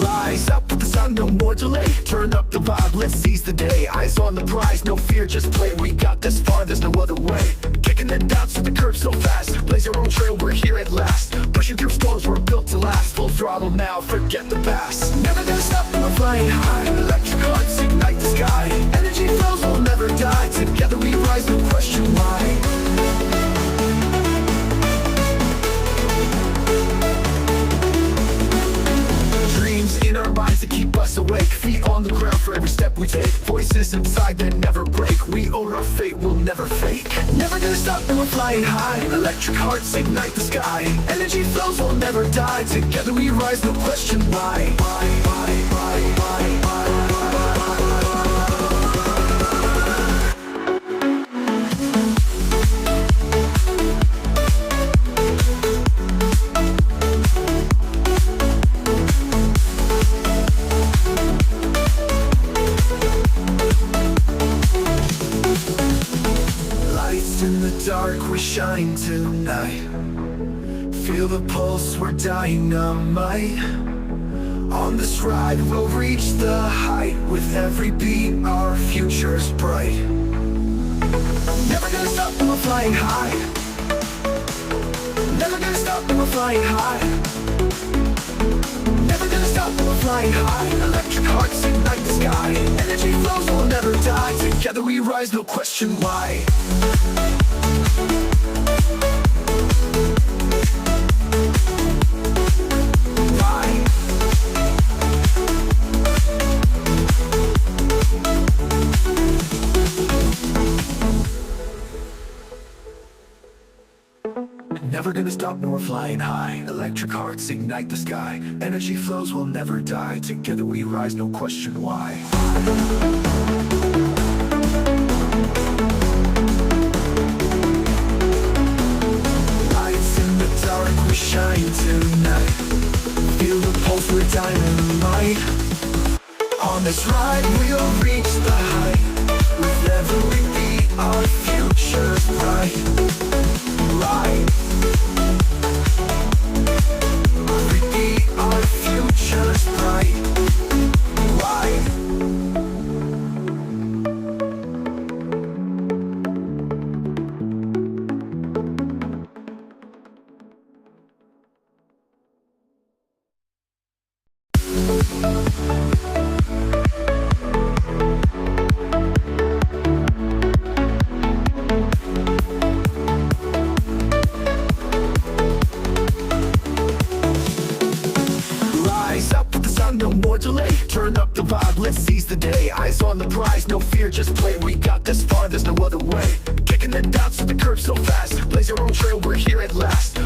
Rise up with the sun, no more delay. Turn up the vibe, let's seize the day. Eyes on the prize, no fear, just play. We got this far, there's no other way. Kicking the dots to the curb so fast. Blaze your own trail, we're here at last. Pushing through storms, we're built to last. Full throttle now, forget the past. Never gonna stop, we're flying high. Electric hearts ignite the sky. Energy flows, we'll never die. Together we rise, no question why. In our minds to keep us awake. Feet on the ground for every step we take. Voices inside that never break. We own our fate, we'll never fake. Never gonna stop and we're flying high. Electric hearts ignite the sky. Energy flows, we'll never die. Together we rise, no question why. In the dark we shine tonight. Feel the pulse, we're dynamite. On this ride we'll reach the height. With every beat our future's bright. Never gonna stop and we're flying high. Never gonna stop and we're flying high. Never gonna stop and we're flying high. Electric hearts ignite the sky. Energy flows, we'll never die. Together we rise, no question why. Never gonna stop, nor flying high. Electric hearts ignite the sky. Energy flows, we'll never die. Together we rise, no question why. Lights in the dark, we shine tonight. Feel the pulse, we're dynamite. On this ride we'll reach the height. With every beat our future's bright. Right. Our future's bright. Why? No more delay, turn up the vibe, let's seize the day. Eyes on the prize, no fear, just play. We got this far, there's no other way. Kicking the dots to the curb so fast. Blaze your own trail, we're here at last.